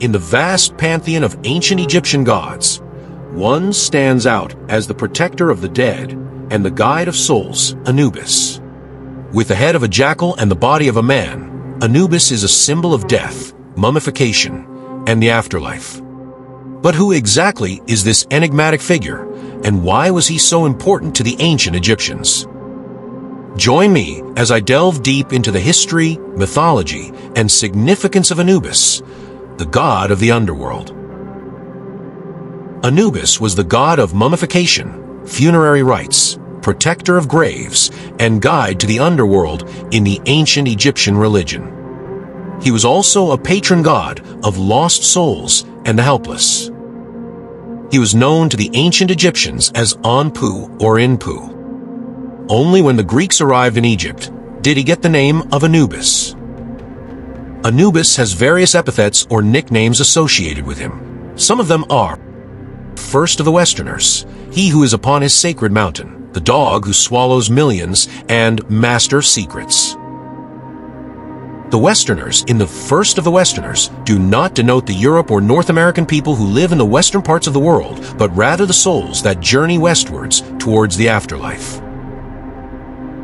In the vast pantheon of ancient Egyptian gods, one stands out as the protector of the dead and the guide of souls, Anubis. With the head of a jackal and the body of a man, Anubis is a symbol of death, mummification, and the afterlife. But who exactly is this enigmatic figure, and why was he so important to the ancient Egyptians? Join me as I delve deep into the history, mythology, and significance of Anubis, the god of the underworld. Anubis was the god of mummification, funerary rites, protector of graves, and guide to the underworld in the ancient Egyptian religion. He was also a patron god of lost souls and the helpless. He was known to the ancient Egyptians as Anpu or Inpu. Only when the Greeks arrived in Egypt did he get the name of Anubis. Anubis has various epithets or nicknames associated with him. Some of them are: First of the Westerners, he who is upon his sacred mountain, the dog who swallows millions, and Master of Secrets. The Westerners in the First of the Westerners do not denote the Europe or North American people who live in the western parts of the world, but rather the souls that journey westwards towards the afterlife.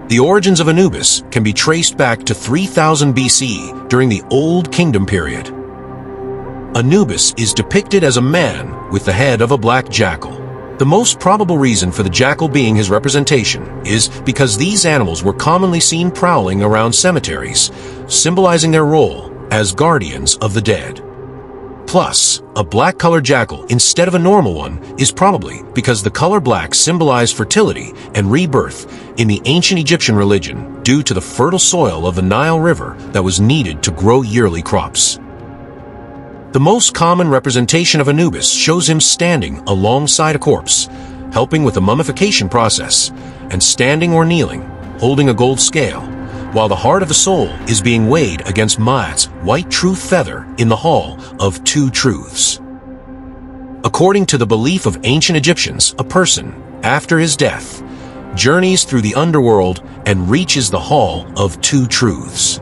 The origins of Anubis can be traced back to 3000 BC during the Old Kingdom period. Anubis is depicted as a man with the head of a black jackal. The most probable reason for the jackal being his representation is because these animals were commonly seen prowling around cemeteries, symbolizing their role as guardians of the dead. Plus, a black-colored jackal instead of a normal one is probably because the color black symbolized fertility and rebirth in the ancient Egyptian religion due to the fertile soil of the Nile River that was needed to grow yearly crops. The most common representation of Anubis shows him standing alongside a corpse, helping with the mummification process, and standing or kneeling, holding a gold scale, while the heart of the soul is being weighed against Maat's white truth feather in the Hall of Two Truths. According to the belief of ancient Egyptians, a person, after his death, journeys through the underworld and reaches the Hall of Two Truths.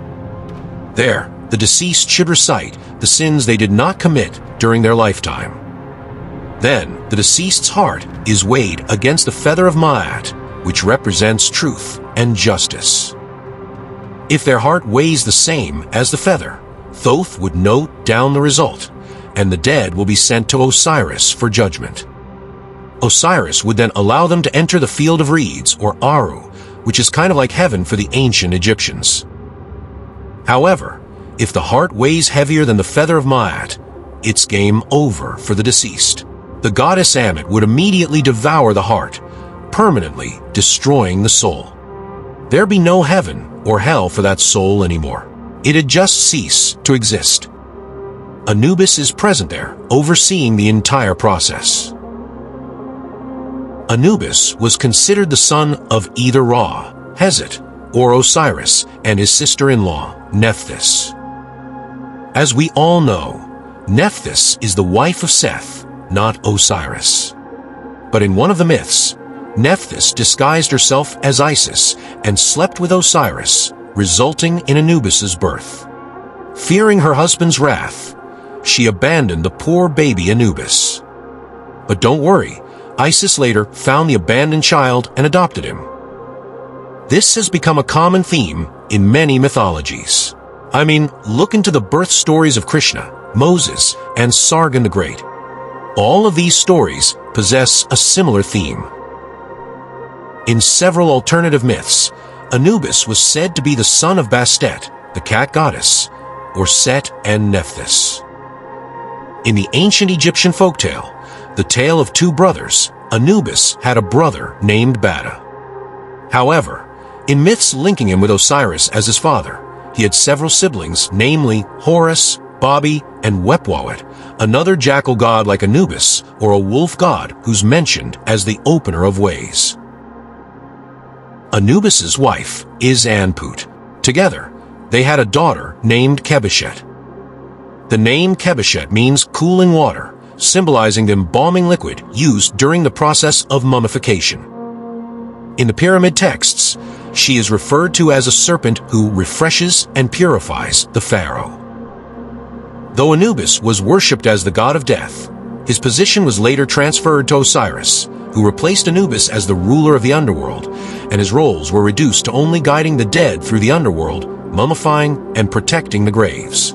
There, the deceased should recite the sins they did not commit during their lifetime. Then, the deceased's heart is weighed against the feather of Maat, which represents truth and justice. If their heart weighs the same as the feather, Thoth would note down the result, and the dead will be sent to Osiris for judgment. Osiris would then allow them to enter the field of reeds, or Aru, which is kind of like heaven for the ancient Egyptians. However, if the heart weighs heavier than the feather of Maat, it's game over for the deceased. The goddess Ammit would immediately devour the heart, permanently destroying the soul. There'd be no heaven or hell for that soul anymore. It'd just cease to exist. Anubis is present there, overseeing the entire process. Anubis was considered the son of either Ra, Hezet, or Osiris, and his sister-in-law, Nephthys. As we all know, Nephthys is the wife of Seth, not Osiris. But in one of the myths, Nephthys disguised herself as Isis and slept with Osiris, resulting in Anubis's birth. Fearing her husband's wrath, she abandoned the poor baby Anubis. But don't worry, Isis later found the abandoned child and adopted him. This has become a common theme in many mythologies. I mean, look into the birth stories of Krishna, Moses, and Sargon the Great. All of these stories possess a similar theme. In several alternative myths, Anubis was said to be the son of Bastet, the cat goddess, or Set and Nephthys. In the ancient Egyptian folktale, the tale of two brothers, Anubis had a brother named Bada. However, in myths linking him with Osiris as his father, he had several siblings, namely Horus, Babi, and Wepwawet, another jackal god like Anubis, or a wolf god who's mentioned as the opener of ways. Anubis's wife is Anput. Together, they had a daughter named Kebeshet. The name Kebeshet means cooling water, symbolizing the embalming liquid used during the process of mummification. In the pyramid texts, she is referred to as a serpent who refreshes and purifies the pharaoh. Though Anubis was worshipped as the god of death, his position was later transferred to Osiris, who replaced Anubis as the ruler of the underworld, and his roles were reduced to only guiding the dead through the underworld, mummifying, and protecting the graves.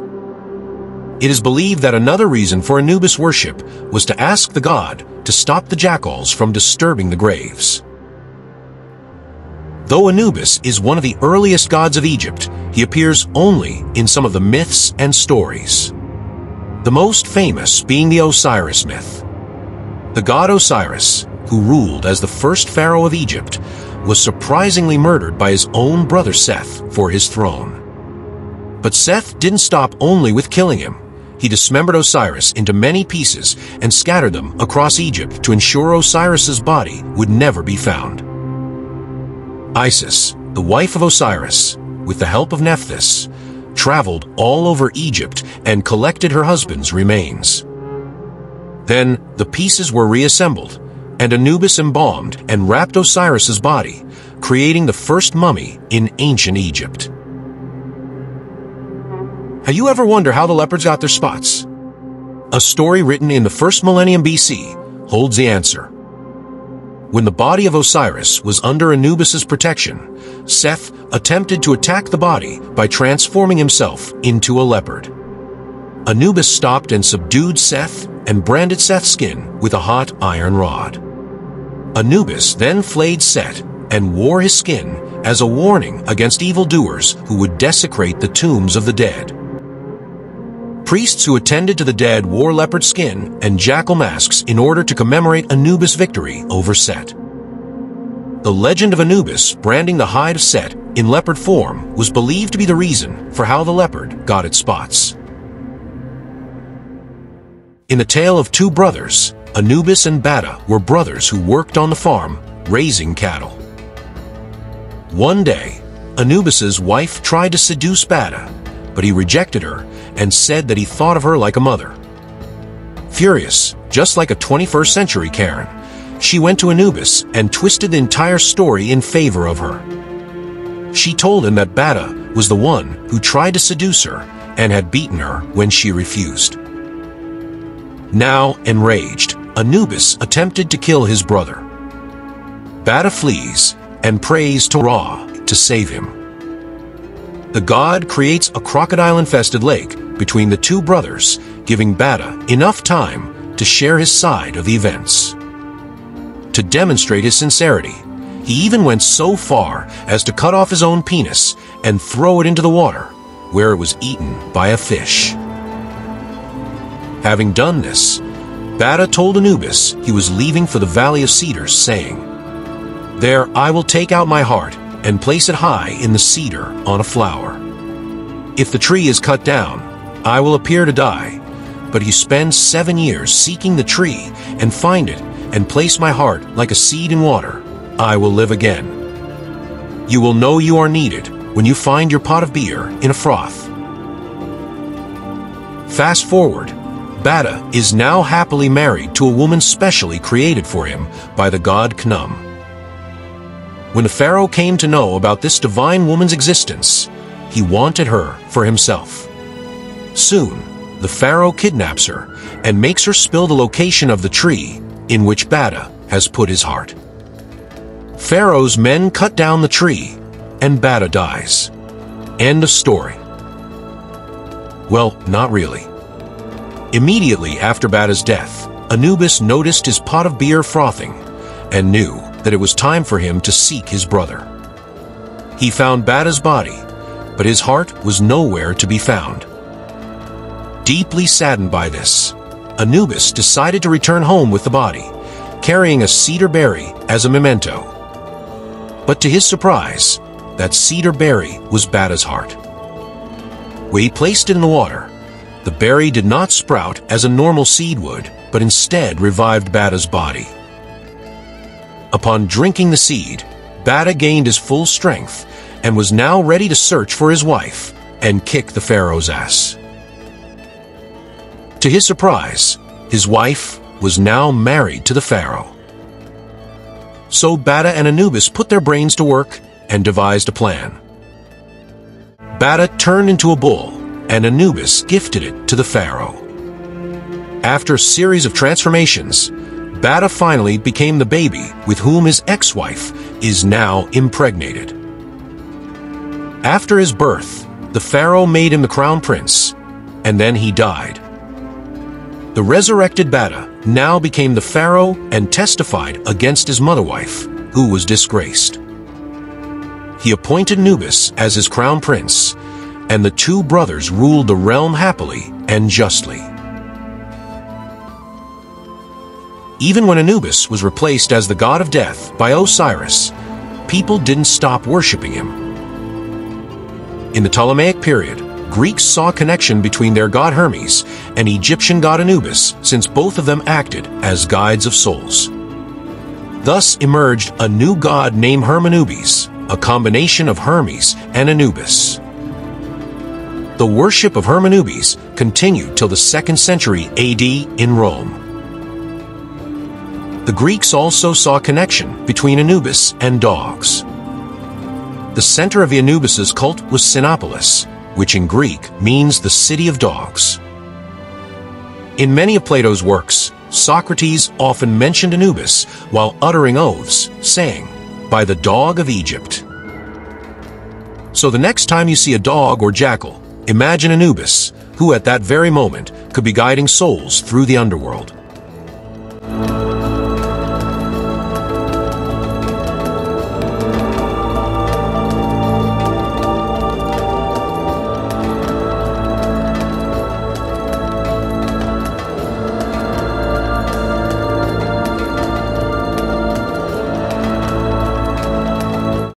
It is believed that another reason for Anubis worship was to ask the god to stop the jackals from disturbing the graves. Though Anubis is one of the earliest gods of Egypt, he appears only in some of the myths and stories. The most famous being the Osiris myth. The god Osiris, who ruled as the first pharaoh of Egypt, was surprisingly murdered by his own brother Seth for his throne. But Seth didn't stop only with killing him. He dismembered Osiris into many pieces and scattered them across Egypt to ensure Osiris's body would never be found. Isis, the wife of Osiris, with the help of Nephthys, traveled all over Egypt and collected her husband's remains. Then the pieces were reassembled, and Anubis embalmed and wrapped Osiris's body, creating the first mummy in ancient Egypt. Have you ever wondered how the leopards got their spots? A story written in the 1st millennium BC holds the answer. When the body of Osiris was under Anubis's protection, Seth attempted to attack the body by transforming himself into a leopard. Anubis stopped and subdued Seth and branded Seth's skin with a hot iron rod. Anubis then flayed Seth and wore his skin as a warning against evildoers who would desecrate the tombs of the dead. Priests who attended to the dead wore leopard skin and jackal masks in order to commemorate Anubis' victory over Set. The legend of Anubis branding the hide of Set in leopard form was believed to be the reason for how the leopard got its spots. In the tale of two brothers, Anubis and Bata were brothers who worked on the farm, raising cattle. One day, Anubis's wife tried to seduce Bata, but he rejected her and said that he thought of her like a mother. Furious, just like a 21st century Karen, she went to Anubis and twisted the entire story in favor of her. She told him that Bata was the one who tried to seduce her and had beaten her when she refused. Now, enraged, Anubis attempted to kill his brother. Bata flees and prays to Ra to save him. The god creates a crocodile-infested lake between the two brothers, giving Bata enough time to share his side of the events. To demonstrate his sincerity, he even went so far as to cut off his own penis and throw it into the water, where it was eaten by a fish. Having done this, Bata told Anubis he was leaving for the Valley of Cedars, saying, "There I will take out my heart and place it high in the cedar on a flower. If the tree is cut down, I will appear to die, but you spend 7 years seeking the tree and find it and place my heart like a seed in water, I will live again. You will know you are needed when you find your pot of beer in a froth." Fast forward, Bata is now happily married to a woman specially created for him by the god Khnum. When the pharaoh came to know about this divine woman's existence, he wanted her for himself. Soon, the pharaoh kidnaps her and makes her spill the location of the tree in which Bata has put his heart. Pharaoh's men cut down the tree, and Bata dies. End of story. Well, not really. Immediately after Bata's death, Anubis noticed his pot of beer frothing and knew that it was time for him to seek his brother. He found Bata's body, but his heart was nowhere to be found. Deeply saddened by this, Anubis decided to return home with the body, carrying a cedar berry as a memento. But to his surprise, that cedar berry was Bata's heart. When he placed it in the water, the berry did not sprout as a normal seed would, but instead revived Bata's body. Upon drinking the seed, Bata gained his full strength and was now ready to search for his wife and kick the pharaoh's ass. To his surprise, his wife was now married to the pharaoh. So Bata and Anubis put their brains to work and devised a plan. Bata turned into a bull and Anubis gifted it to the pharaoh. After a series of transformations, Bata finally became the baby with whom his ex-wife is now impregnated. After his birth, the pharaoh made him the crown prince, and then he died. The resurrected Bata now became the pharaoh and testified against his mother-wife, who was disgraced. He appointed Anubis as his crown prince, and the two brothers ruled the realm happily and justly. Even when Anubis was replaced as the god of death by Osiris, people didn't stop worshipping him. In the Ptolemaic period, Greeks saw a connection between their god Hermes and Egyptian god Anubis, since both of them acted as guides of souls. Thus emerged a new god named Hermanubis, a combination of Hermes and Anubis. The worship of Hermanubis continued till the 2nd century AD in Rome. The Greeks also saw a connection between Anubis and dogs. The center of the Anubis' cult was Sinopolis, which in Greek means the city of dogs. In many of Plato's works, Socrates often mentioned Anubis while uttering oaths, saying, "By the dog of Egypt." So the next time you see a dog or jackal, imagine Anubis, who at that very moment could be guiding souls through the underworld.